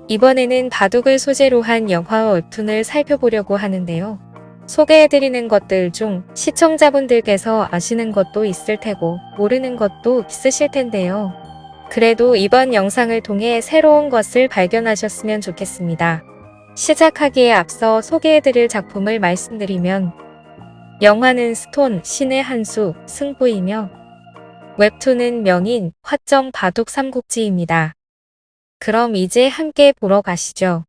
이번에는 바둑을 소재로 한 영화와 웹툰을 살펴보려고 하는데요. 소개해드리는 것들 중 시청자분들께서 아시는 것도 있을 테고 모르는 것도 있으실 텐데요. 그래도 이번 영상을 통해 새로운 것을 발견하셨으면 좋겠습니다. 시작하기에 앞서 소개해드릴 작품을 말씀드리면 영화는 스톤, 신의 한 수, 승부이며 웹툰은 명인, 화정 바둑 삼국지입니다. 그럼 이제 함께 보러 가시죠.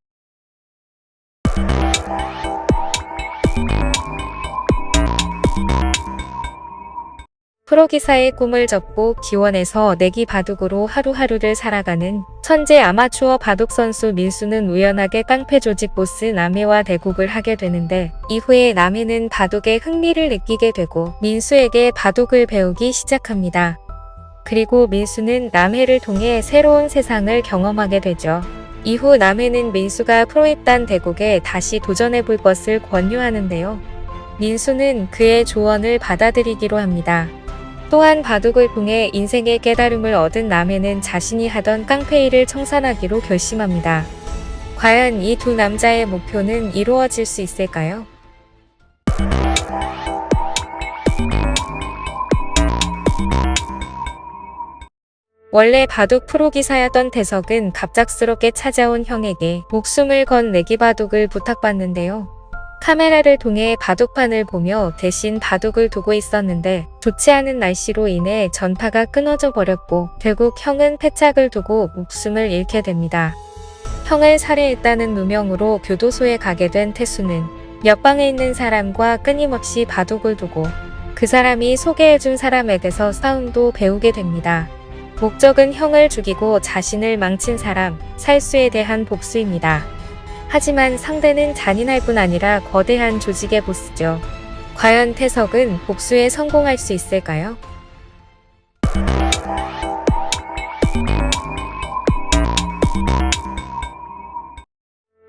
프로기사의 꿈을 접고 기원에서 내기 바둑으로 하루하루를 살아가는 천재 아마추어 바둑 선수 민수는 우연하게 깡패 조직 보스 남해와 대국을 하게 되는데 이후에 남해는 바둑에 흥미를 느끼게 되고 민수에게 바둑을 배우기 시작합니다. 그리고 민수는 남해를 통해 새로운 세상을 경험하게 되죠. 이후 남해는 민수가 프로입단 대국에 다시 도전해볼 것을 권유하는데요. 민수는 그의 조언을 받아들이기로 합니다. 또한 바둑을 통해 인생의 깨달음을 얻은 남해는 자신이 하던 깡패 일을 청산하기로 결심합니다. 과연 이 두 남자의 목표는 이루어질 수 있을까요? 원래 바둑 프로기사였던 태석은 갑작스럽게 찾아온 형에게 목숨을 건 내기바둑을 부탁받는데요. 카메라를 통해 바둑판을 보며 대신 바둑을 두고 있었는데 좋지 않은 날씨로 인해 전파가 끊어져 버렸고 결국 형은 패착을 두고 목숨을 잃게 됩니다. 형을 살해했다는 누명으로 교도소에 가게 된 태수는 옆방에 있는 사람과 끊임없이 바둑을 두고 그 사람이 소개해준 사람에게서 싸움도 배우게 됩니다. 목적은 형을 죽이고 자신을 망친 사람, 살수에 대한 복수입니다. 하지만 상대는 잔인할 뿐 아니라 거대한 조직의 보스죠. 과연 태석은 복수에 성공할 수 있을까요?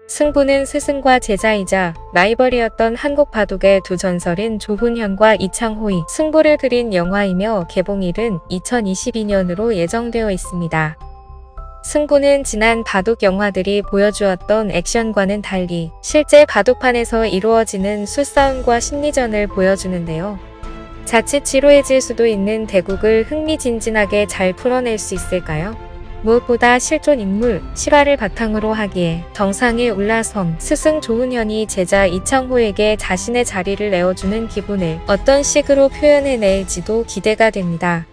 승부는 스승과 제자이자 라이벌이었던 한국 바둑의 두 전설인 조훈현과 이창호의 승부를 그린 영화이며 개봉일은 2022년으로 예정되어 있습니다. 승부는 지난 바둑 영화들이 보여주었던 액션과는 달리 실제 바둑판에서 이루어지는 수싸움과 심리전을 보여주는데요. 자칫 지루해질 수도 있는 대국을 흥미진진하게 잘 풀어낼 수 있을까요? 무엇보다 실존 인물, 실화를 바탕으로 하기에 정상에 올라선 스승 조훈현이 제자 이창호에게 자신의 자리를 내어주는 기분을 어떤 식으로 표현해낼지도 기대가 됩니다.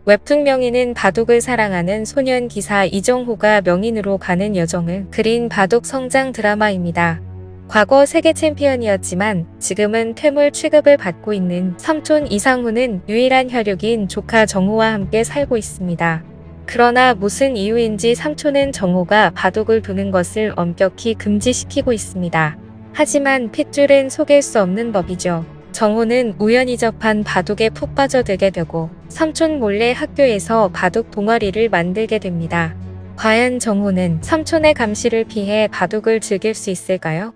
웹툰 명인은 바둑을 사랑하는 소년 기사 이정호가 명인으로 가는 여정을 그린 바둑 성장 드라마입니다. 과거 세계 챔피언이었지만 지금은 퇴물 취급을 받고 있는 삼촌 이상훈은 유일한 혈육인 조카 정호와 함께 살고 있습니다. 그러나 무슨 이유인지 삼촌은 정호가 바둑을 두는 것을 엄격히 금지시키고 있습니다. 하지만 핏줄은 속일 수 없는 법이죠. 정호는 우연히 접한 바둑에 푹 빠져들게 되고 삼촌 몰래 학교에서 바둑 동아리를 만들게 됩니다. 과연 정호는 삼촌의 감시를 피해 바둑을 즐길 수 있을까요?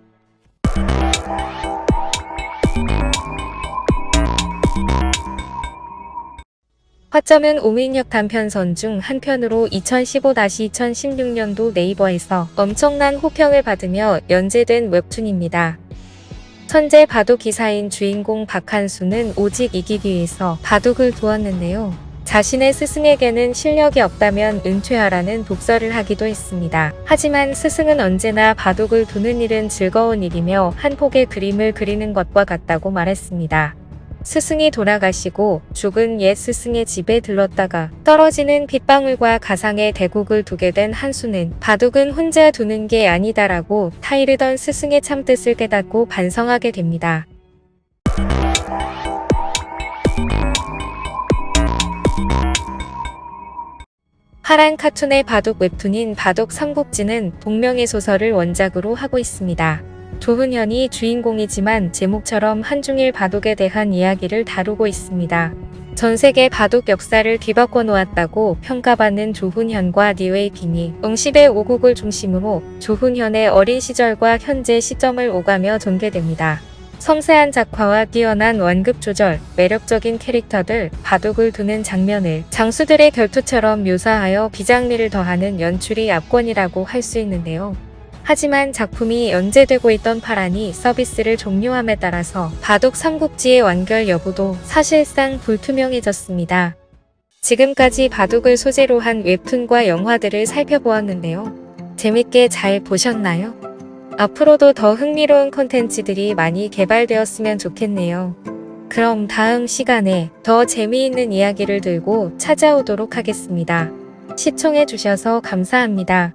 화점은 오민혁 단편선 중 한 편으로 2015-2016년도 네이버에서 엄청난 호평을 받으며 연재된 웹툰입니다. 천재 바둑 기사인 주인공 박한수는 오직 이기기 위해서 바둑을 두었는데요. 자신의 스승에게는 실력이 없다면 은퇴하라는 독서를 하기도 했습니다. 하지만 스승은 언제나 바둑을 두는 일은 즐거운 일이며 한 폭의 그림을 그리는 것과 같다고 말했습니다. 스승이 돌아가시고 죽은 옛 스승의 집에 들렀다가 떨어지는 빗방울과 가상의 대국을 두게 된 한수는 바둑은 혼자 두는 게 아니다라고 타이르던 스승의 참뜻을 깨닫고 반성하게 됩니다. 하란 카툰의 바둑 웹툰인 바둑 삼국지는 동명의 소설을 원작으로 하고 있습니다. 조훈현이 주인공이지만 제목처럼 한중일 바둑에 대한 이야기를 다루고 있습니다. 전세계 바둑 역사를 뒤바꿔 놓았다고 평가받는 조훈현과 리웨이 빙이 응시대 5국을 중심으로 조훈현의 어린 시절과 현재 시점을 오가며 전개됩니다. 섬세한 작화와 뛰어난 완급 조절, 매력적인 캐릭터들, 바둑을 두는 장면을 장수들의 결투처럼 묘사하여 비장미를 더하는 연출이 압권이라고 할 수 있는데요. 하지만 작품이 연재되고 있던 파란이 서비스를 종료함에 따라서 바둑 삼국지의 완결 여부도 사실상 불투명해졌습니다. 지금까지 바둑을 소재로 한 웹툰과 영화들을 살펴보았는데요. 재밌게 잘 보셨나요? 앞으로도 더 흥미로운 콘텐츠들이 많이 개발되었으면 좋겠네요. 그럼 다음 시간에 더 재미있는 이야기를 들고 찾아오도록 하겠습니다. 시청해주셔서 감사합니다.